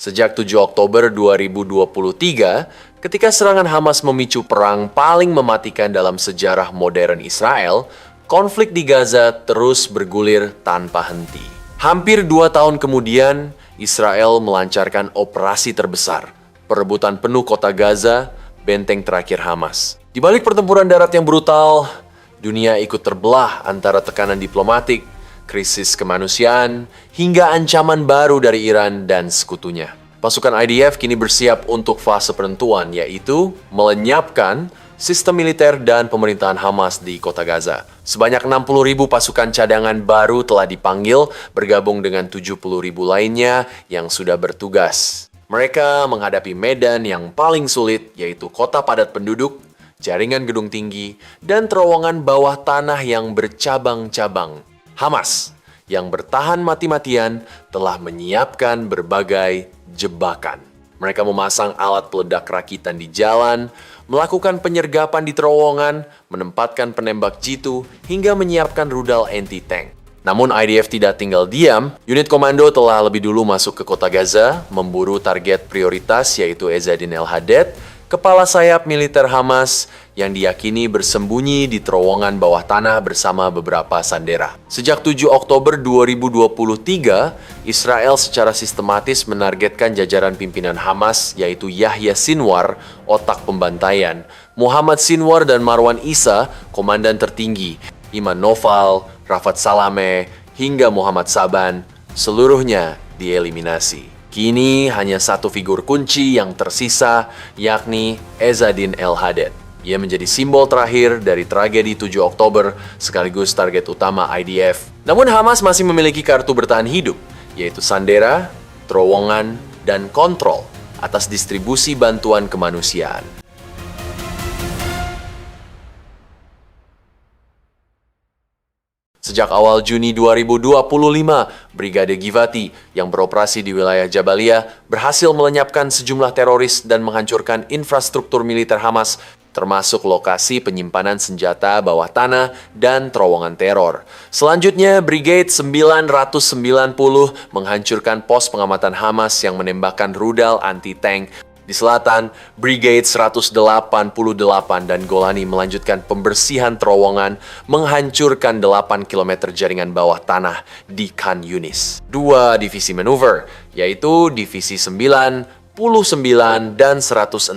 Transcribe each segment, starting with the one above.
Sejak 7 Oktober 2023, ketika serangan Hamas memicu perang paling mematikan dalam sejarah modern Israel, konflik di Gaza terus bergulir tanpa henti. Hampir 2 tahun kemudian, Israel melancarkan operasi terbesar, perebutan penuh kota Gaza, benteng terakhir Hamas. Di balik pertempuran darat yang brutal, dunia ikut terbelah antara tekanan diplomatik, krisis kemanusiaan, hingga ancaman baru dari Iran dan sekutunya. Pasukan IDF kini bersiap untuk fase penentuan, yaitu melenyapkan sistem militer dan pemerintahan Hamas di kota Gaza. Sebanyak 60.000 pasukan cadangan baru telah dipanggil bergabung dengan 70.000 lainnya yang sudah bertugas. Mereka menghadapi medan yang paling sulit, yaitu kota padat penduduk, jaringan gedung tinggi, dan terowongan bawah tanah yang bercabang-cabang. Hamas yang bertahan mati-matian telah menyiapkan berbagai jebakan. Mereka memasang alat peledak rakitan di jalan, melakukan penyergapan di terowongan, menempatkan penembak jitu, hingga menyiapkan rudal anti-tank. Namun IDF tidak tinggal diam, unit komando telah lebih dulu masuk ke kota Gaza, memburu target prioritas yaitu Ezzadin El-Hadad, kepala sayap militer Hamas yang diyakini bersembunyi di terowongan bawah tanah bersama beberapa sandera. Sejak 7 Oktober 2023, Israel secara sistematis menargetkan jajaran pimpinan Hamas yaitu Yahya Sinwar, otak pembantaian, Muhammad Sinwar dan Marwan Issa, komandan tertinggi, Iman Noval, Rafat Salameh, hingga Muhammad Saban, seluruhnya dieliminasi. Kini hanya satu figur kunci yang tersisa, yakni Ezzadin El-Hadad. Ia menjadi simbol terakhir dari tragedi 7 Oktober sekaligus target utama IDF. Namun Hamas masih memiliki kartu bertahan hidup, yaitu sandera, terowongan, dan kontrol atas distribusi bantuan kemanusiaan. Sejak awal Juni 2025, Brigade Givati yang beroperasi di wilayah Jabalia berhasil melenyapkan sejumlah teroris dan menghancurkan infrastruktur militer Hamas, termasuk lokasi penyimpanan senjata bawah tanah dan terowongan teror. Selanjutnya, Brigade 990 menghancurkan pos pengamatan Hamas yang menembakkan rudal anti-tank. Di selatan, Brigade 188 dan Golani melanjutkan pembersihan terowongan, menghancurkan 8 km jaringan bawah tanah di Khan Yunis. 2 divisi manuver, yaitu Divisi 99 dan 162,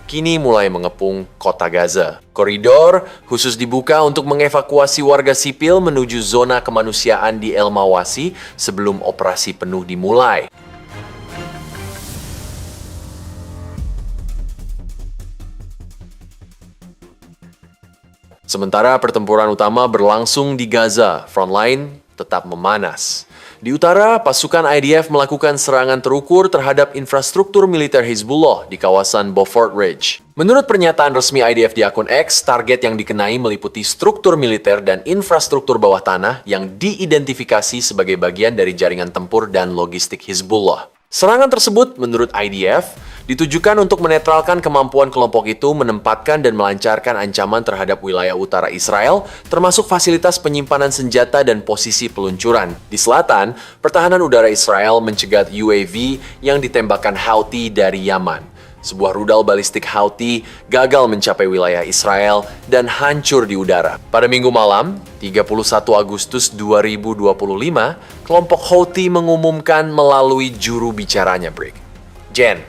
kini mulai mengepung kota Gaza. Koridor khusus dibuka untuk mengevakuasi warga sipil menuju zona kemanusiaan di El Mawasi sebelum operasi penuh dimulai. Sementara pertempuran utama berlangsung di Gaza, frontline tetap memanas. Di utara, pasukan IDF melakukan serangan terukur terhadap infrastruktur militer Hizbullah di kawasan Beaufort Ridge. Menurut pernyataan resmi IDF di akun X, target yang dikenai meliputi struktur militer dan infrastruktur bawah tanah yang diidentifikasi sebagai bagian dari jaringan tempur dan logistik Hizbullah. Serangan tersebut, menurut IDF, ditujukan untuk menetralkan kemampuan kelompok itu menempatkan dan melancarkan ancaman terhadap wilayah utara Israel, termasuk fasilitas penyimpanan senjata dan posisi peluncuran. Di selatan, pertahanan udara Israel mencegat UAV yang ditembakkan Houthi dari Yaman. Sebuah rudal balistik Houthi gagal mencapai wilayah Israel dan hancur di udara. Pada Minggu malam, 31 Agustus 2025, kelompok Houthi mengumumkan melalui juru bicaranya, Gen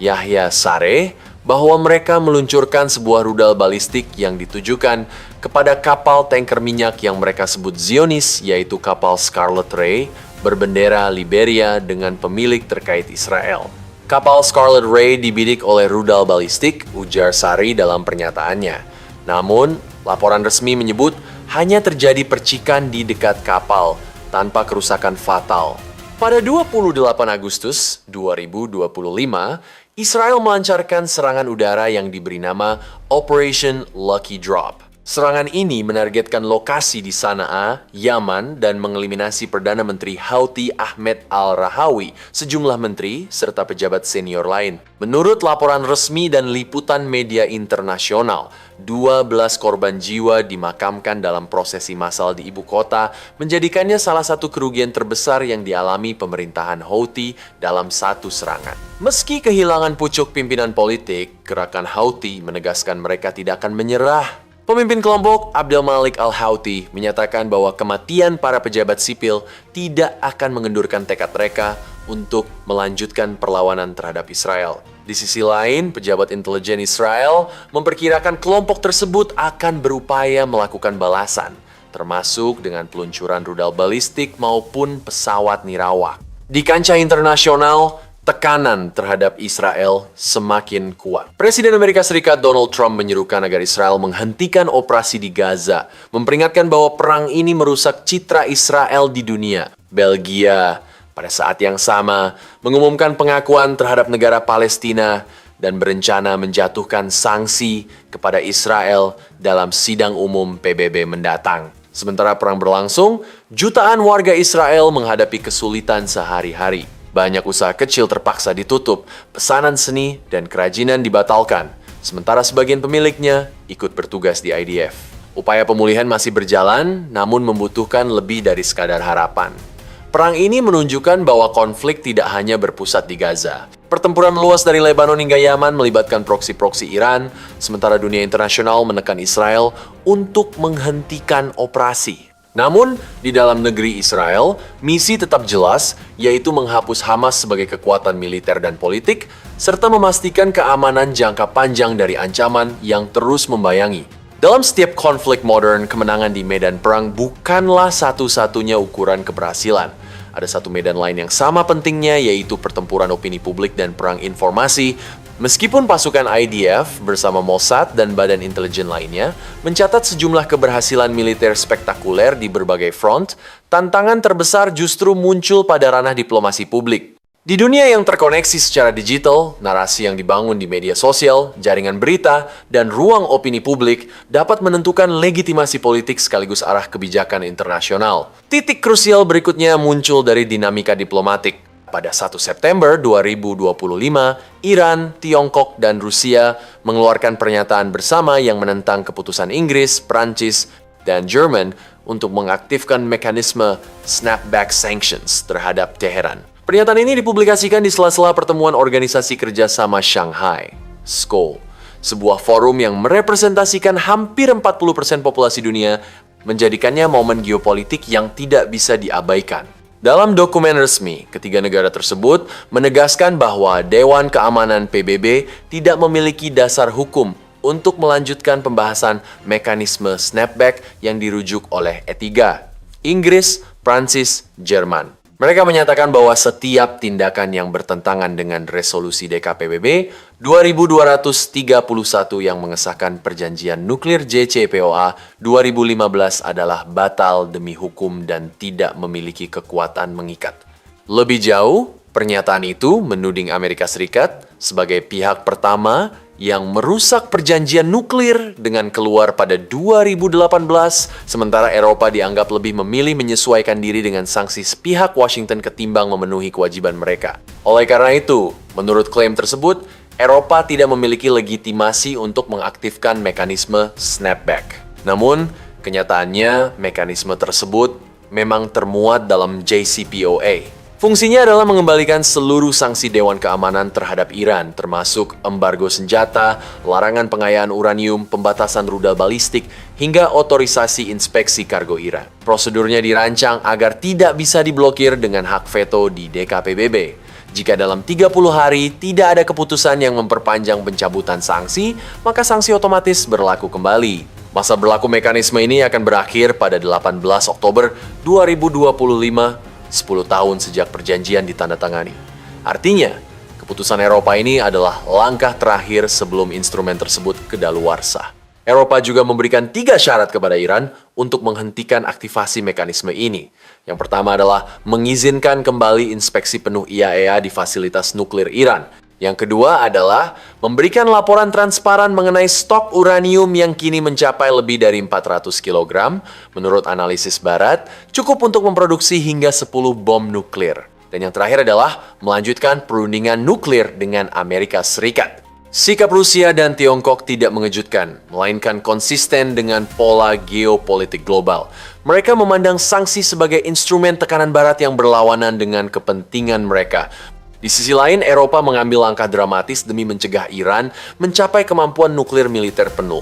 Yahya Sareh, bahwa mereka meluncurkan sebuah rudal balistik yang ditujukan kepada kapal tanker minyak yang mereka sebut Zionis, yaitu kapal Scarlet Ray, berbendera Liberia dengan pemilik terkait Israel. Kapal Scarlet Ray dibidik oleh rudal balistik, ujar Sari dalam pernyataannya. Namun, laporan resmi menyebut hanya terjadi percikan di dekat kapal, tanpa kerusakan fatal. Pada 28 Agustus 2025, Israel melancarkan serangan udara yang diberi nama Operation Lucky Drop. Serangan ini menargetkan lokasi di Sana'a, Yaman, dan mengeliminasi Perdana Menteri Houthi Ahmed al-Rahawi, sejumlah menteri, serta pejabat senior lain. Menurut laporan resmi dan liputan media internasional, 12 korban jiwa dimakamkan dalam prosesi massal di ibu kota, menjadikannya salah satu kerugian terbesar yang dialami pemerintahan Houthi dalam satu serangan. Meski kehilangan pucuk pimpinan politik, gerakan Houthi menegaskan mereka tidak akan menyerah. Pemimpin kelompok Abdel Malik al-Houthi menyatakan bahwa kematian para pejabat sipil tidak akan mengendurkan tekad mereka untuk melanjutkan perlawanan terhadap Israel. Di sisi lain, pejabat intelijen Israel memperkirakan kelompok tersebut akan berupaya melakukan balasan, termasuk dengan peluncuran rudal balistik maupun pesawat nirawak. Di kancah internasional, tekanan terhadap Israel semakin kuat. Presiden Amerika Serikat Donald Trump menyerukan agar Israel menghentikan operasi di Gaza, memperingatkan bahwa perang ini merusak citra Israel di dunia. Belgia, pada saat yang sama, mengumumkan pengakuan terhadap negara Palestina dan berencana menjatuhkan sanksi kepada Israel dalam sidang umum PBB mendatang. Sementara perang berlangsung, jutaan warga Israel menghadapi kesulitan sehari-hari. Banyak usaha kecil terpaksa ditutup, pesanan seni dan kerajinan dibatalkan, sementara sebagian pemiliknya ikut bertugas di IDF. Upaya pemulihan masih berjalan, namun membutuhkan lebih dari sekadar harapan. Perang ini menunjukkan bahwa konflik tidak hanya berpusat di Gaza. Pertempuran meluas dari Lebanon hingga Yaman melibatkan proksi-proksi Iran, sementara dunia internasional menekan Israel untuk menghentikan operasi. Namun, di dalam negeri Israel, misi tetap jelas, yaitu menghapus Hamas sebagai kekuatan militer dan politik, serta memastikan keamanan jangka panjang dari ancaman yang terus membayangi. Dalam setiap konflik modern, kemenangan di medan perang bukanlah satu-satunya ukuran keberhasilan. Ada satu medan lain yang sama pentingnya, yaitu pertempuran opini publik dan perang informasi. Meskipun pasukan IDF bersama Mossad dan badan intelijen lainnya mencatat sejumlah keberhasilan militer spektakuler di berbagai front, tantangan terbesar justru muncul pada ranah diplomasi publik. Di dunia yang terkoneksi secara digital, narasi yang dibangun di media sosial, jaringan berita, dan ruang opini publik dapat menentukan legitimasi politik sekaligus arah kebijakan internasional. Titik krusial berikutnya muncul dari dinamika diplomatik. Pada 1 September 2025, Iran, Tiongkok, dan Rusia mengeluarkan pernyataan bersama yang menentang keputusan Inggris, Prancis, dan Jerman untuk mengaktifkan mekanisme snapback sanctions terhadap Teheran. Pernyataan ini dipublikasikan di sela-sela pertemuan Organisasi Kerjasama Shanghai, SCO, sebuah forum yang merepresentasikan hampir 40% populasi dunia, menjadikannya momen geopolitik yang tidak bisa diabaikan. Dalam dokumen resmi, ketiga negara tersebut menegaskan bahwa Dewan Keamanan PBB tidak memiliki dasar hukum untuk melanjutkan pembahasan mekanisme snapback yang dirujuk oleh E3, Inggris, Prancis, Jerman. Mereka menyatakan bahwa setiap tindakan yang bertentangan dengan resolusi DKPBB 2231 yang mengesahkan perjanjian nuklir JCPOA 2015 adalah batal demi hukum dan tidak memiliki kekuatan mengikat. Lebih jauh, pernyataan itu menuding Amerika Serikat sebagai pihak pertama yang merusak perjanjian nuklir dengan keluar pada 2018, sementara Eropa dianggap lebih memilih menyesuaikan diri dengan sanksi sepihak Washington ketimbang memenuhi kewajiban mereka. Oleh karena itu, menurut klaim tersebut, Eropa tidak memiliki legitimasi untuk mengaktifkan mekanisme snapback. Namun, kenyataannya mekanisme tersebut memang termuat dalam JCPOA. Fungsinya adalah mengembalikan seluruh sanksi Dewan Keamanan terhadap Iran, termasuk embargo senjata, larangan pengayaan uranium, pembatasan rudal balistik, hingga otorisasi inspeksi kargo Iran. Prosedurnya dirancang agar tidak bisa diblokir dengan hak veto di DKPBB. Jika dalam 30 hari tidak ada keputusan yang memperpanjang pencabutan sanksi, maka sanksi otomatis berlaku kembali. Masa berlaku mekanisme ini akan berakhir pada 18 Oktober 2025, 10 tahun sejak perjanjian ditandatangani. Artinya, keputusan Eropa ini adalah langkah terakhir sebelum instrumen tersebut kedaluarsa. Eropa juga memberikan 3 syarat kepada Iran untuk menghentikan aktivasi mekanisme ini. Yang pertama adalah mengizinkan kembali inspeksi penuh IAEA di fasilitas nuklir Iran. Yang kedua adalah memberikan laporan transparan mengenai stok uranium yang kini mencapai lebih dari 400 kg. Menurut analisis Barat, cukup untuk memproduksi hingga 10 bom nuklir. Dan yang terakhir adalah melanjutkan perundingan nuklir dengan Amerika Serikat. Sikap Rusia dan Tiongkok tidak mengejutkan, melainkan konsisten dengan pola geopolitik global. Mereka memandang sanksi sebagai instrumen tekanan Barat yang berlawanan dengan kepentingan mereka. Di sisi lain, Eropa mengambil langkah dramatis demi mencegah Iran mencapai kemampuan nuklir militer penuh.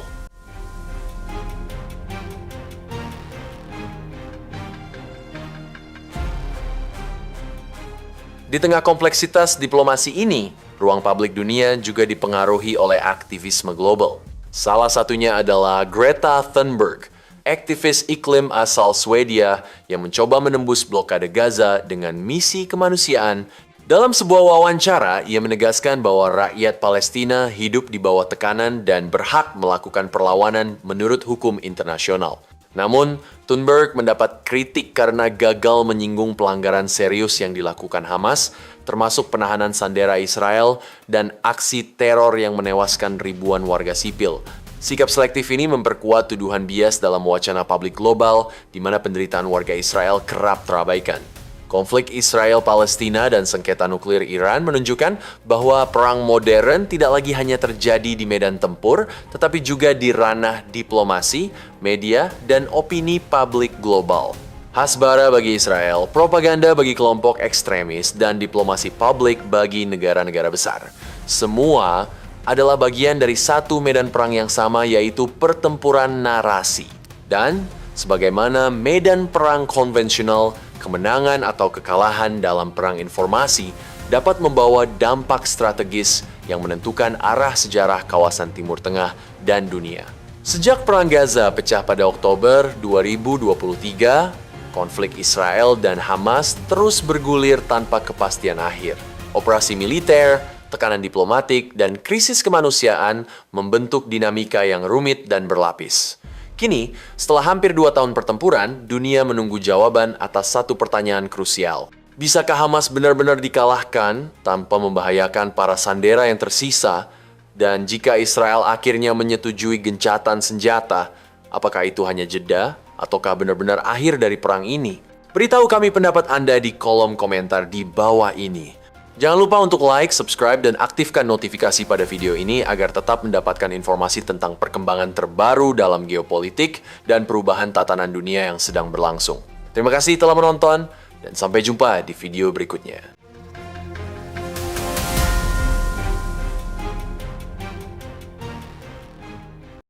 Di tengah kompleksitas diplomasi ini, ruang publik dunia juga dipengaruhi oleh aktivisme global. Salah satunya adalah Greta Thunberg, aktivis iklim asal Swedia yang mencoba menembus blokade Gaza dengan misi kemanusiaan. Dalam sebuah wawancara, ia menegaskan bahwa rakyat Palestina hidup di bawah tekanan dan berhak melakukan perlawanan menurut hukum internasional. Namun, Thunberg mendapat kritik karena gagal menyinggung pelanggaran serius yang dilakukan Hamas, termasuk penahanan sandera Israel dan aksi teror yang menewaskan ribuan warga sipil. Sikap selektif ini memperkuat tuduhan bias dalam wacana publik global, di mana penderitaan warga Israel kerap terabaikan. Konflik Israel-Palestina dan sengketa nuklir Iran menunjukkan bahwa perang modern tidak lagi hanya terjadi di medan tempur, tetapi juga di ranah diplomasi, media, dan opini publik global. Hasbara bagi Israel, propaganda bagi kelompok ekstremis, dan diplomasi publik bagi negara-negara besar. Semua adalah bagian dari satu medan perang yang sama, yaitu pertempuran narasi. Dan sebagaimana medan perang konvensional, kemenangan atau kekalahan dalam perang informasi dapat membawa dampak strategis yang menentukan arah sejarah kawasan Timur Tengah dan dunia. Sejak Perang Gaza pecah pada Oktober 2023, konflik Israel dan Hamas terus bergulir tanpa kepastian akhir. Operasi militer, tekanan diplomatik, dan krisis kemanusiaan membentuk dinamika yang rumit dan berlapis. Kini, setelah hampir 2 tahun pertempuran, dunia menunggu jawaban atas satu pertanyaan krusial. Bisakah Hamas benar-benar dikalahkan tanpa membahayakan para sandera yang tersisa? Dan jika Israel akhirnya menyetujui gencatan senjata, apakah itu hanya jeda ataukah benar-benar akhir dari perang ini? Beritahu kami pendapat Anda di kolom komentar di bawah ini. Jangan lupa untuk like, subscribe, dan aktifkan notifikasi pada video ini agar tetap mendapatkan informasi tentang perkembangan terbaru dalam geopolitik dan perubahan tatanan dunia yang sedang berlangsung. Terima kasih telah menonton, dan sampai jumpa di video berikutnya.